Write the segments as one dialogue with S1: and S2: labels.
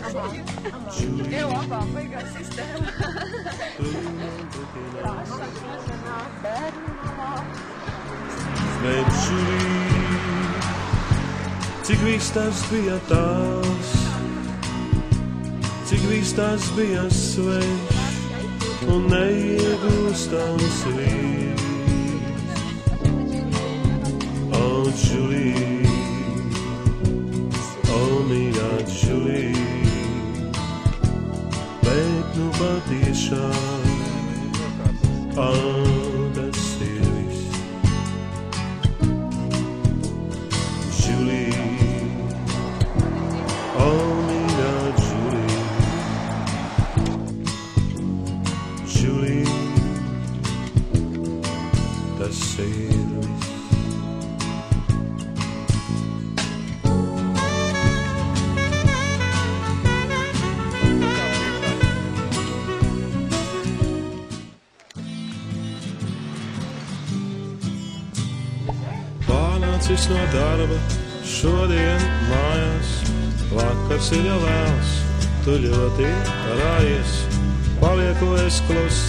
S1: Eu abām beigās sistēma.
S2: Cik viss tas bija tās, cik viss tas bija svešs un neiegūstams rīts. Oh, Julie, oh, mīļā Julie, bet nu patiešām, tas ir viss. Julie, oh, mīļā Julie, Julie, tas ir viss. Pārnācis no darba, šodien mājās, vakars ir jau vēls, tu ļoti rājies, palieku es kluss,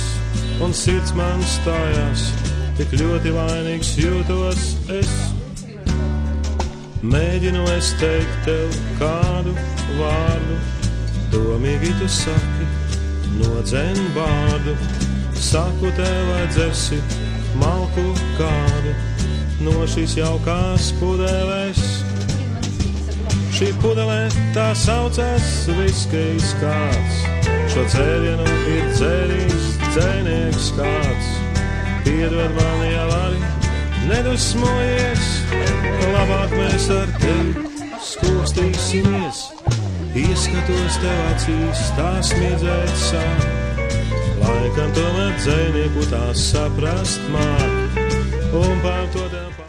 S2: un sirds man stājās, tik ļoti vainīgs jūtos es. Mēģinu es teikt tev kādu vārdu, domīgi tu saki, nodzen bārdu, saku tev vai dzersi malku kādu, no šīs jaukās pudeles. Šī pudelē tā saucās viskijs kāds, šo dzērienu ir dzērījis dzēnieks kāds. Piedod man jau arī, nedusmojies, labāk mēs ar tevi skūstīsimies. Ieskatos tev acīs, tā smiedzēt sāk, laikam tomēr dzēnieku tā saprast māk, un pār to tev pār.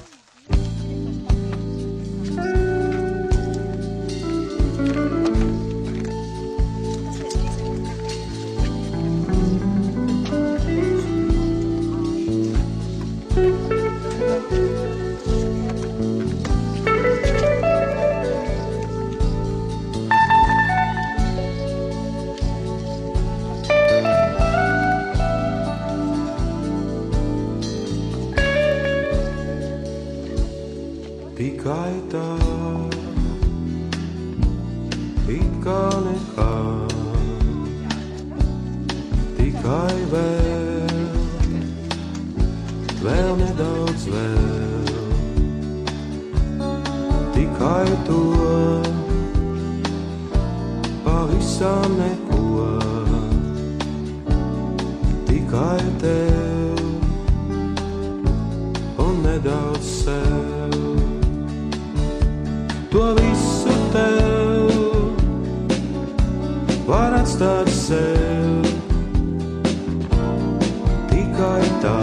S2: Tikai tā, it kā nekā, tikai vēl nedaudz vēl, tikai to, pavisam neko, tikai tev un nedaudz sev. To visu tev var atstāt sev, tikai tā,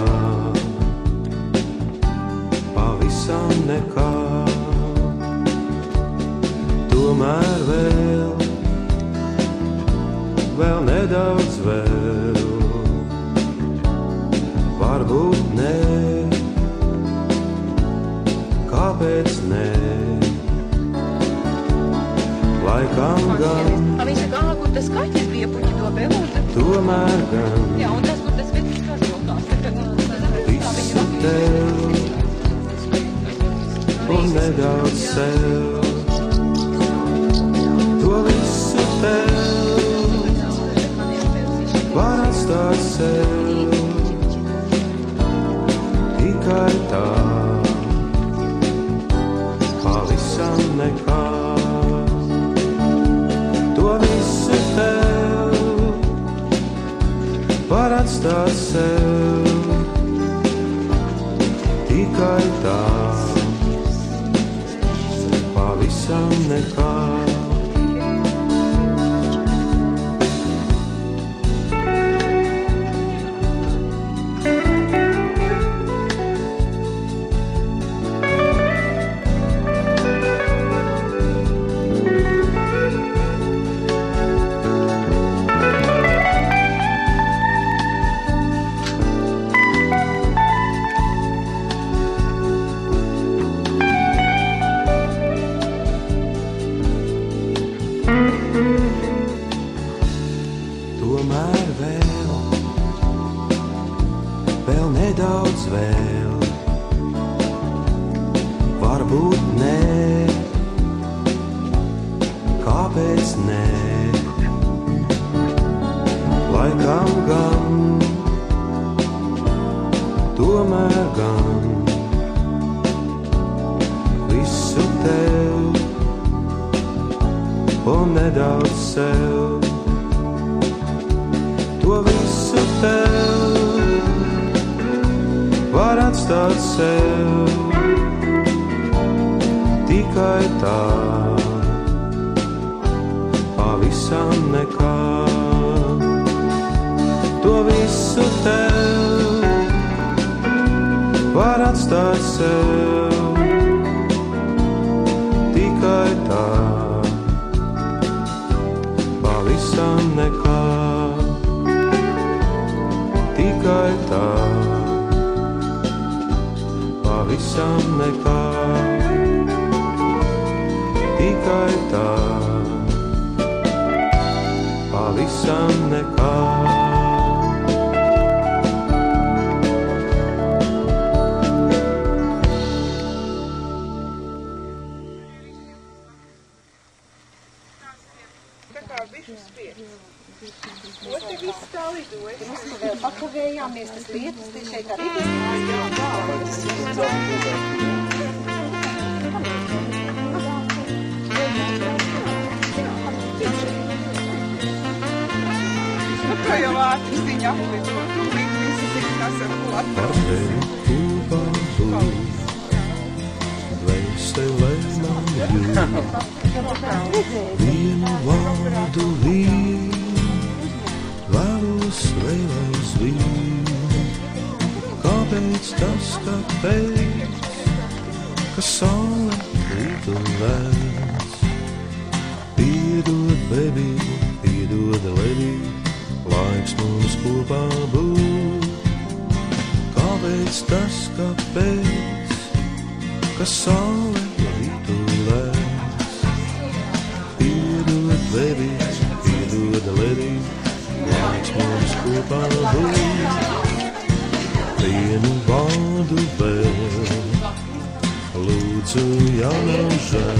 S2: pavisam nekā. Tomēr vēl nedaudz vēl, varbūt ne, kāpēc ne? Laikam gan.
S1: Viņš saka, kur tas kaķis bija puķi to belūte?
S2: Tomēr gan.
S1: Jā, un tas, kur tas viss kažokās.
S2: Visu tev un nedaudz sev. To visu tev var atstāt sev. Tikai tā, pavisam nekā. Var atstāt sev, tikai tā, pavisam nekā.
S3: nedaudz vēl, varbūt nē, kāpēc nē, laikam gan, tomēr gan, visu tev un nedaudz sev, to visu tev var atstāt sev, tikai tā, pavisam nekā, to visu tev var atstāt sev, tikai tā, pavisam nekā, tikai tā, pavisam nekā, tikai tā, pavisam nekā.
S4: Pakavējāmies, tas lietas, te šeit arī bija.
S1: Kā jau ātri ziņa aplido, tūlīt visi zina, kas ar klāt.
S2: Ar tevi kopā būt, dvēselē man jūt, vienu vārdu vīd, vēlos vēl aizvien. Kāpēc tas, kāpēc, ka saule rīt un vēs? Piedod, baby, piedod, lady, laiks mums kopā būt. Kāpēc tas, kāpēc, ka saule rīt un vēs? Piedod, baby, piedod, lady, laiks mums kopā būt. Vienu vārdu vēl, lūdzu, jau nav žēl.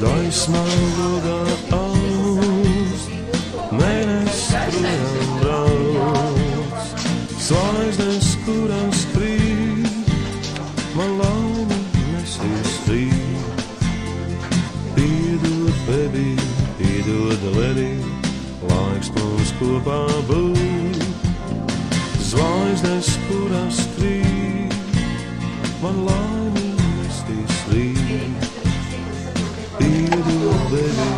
S2: Gaismā logā aust, mēnes projām brauc. Zvaigznes, kurās krīt, man laimi nesīs rīt. Piedod, baby, piedod, lady, laiks mums kopā būt. Zvaigznes, kurās krīt, man laimi nesīs rīt. Piedod, baby,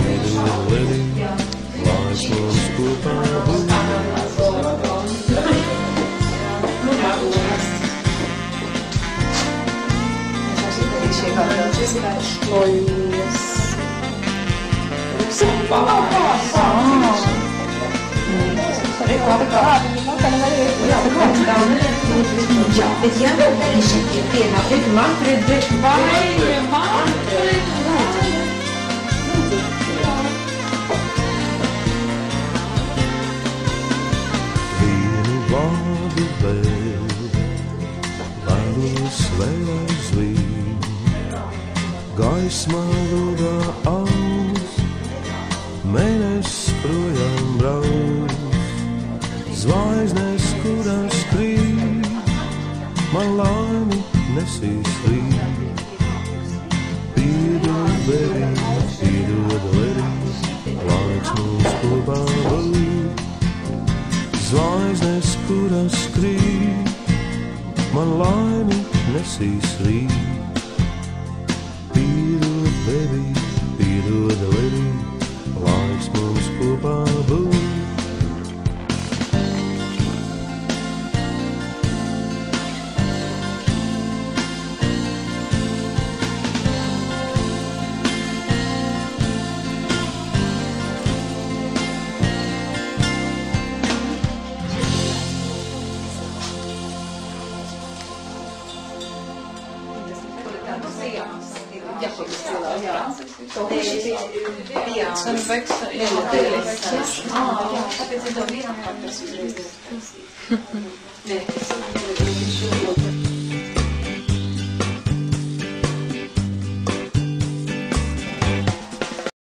S2: piedod, lady, laiks mums kopā būt.
S4: Bet ja viņi pienāk, tad Manfred,
S2: Vienu vārdu vēl, vēlos vēl aizvien. Gaismā logā aust, mēnes projām brauc. Zvaigznes, kurās krīt, man laimi nesīs rīt. Piedod, baby, piedod, lady, laiks mums kopā būt. Zvaigznes, kurās krīt, man laimi nesīs rīt. Piedod, baby, piedod, lady, laiks mums kopā būt.
S1: Den växer.
S5: Ja,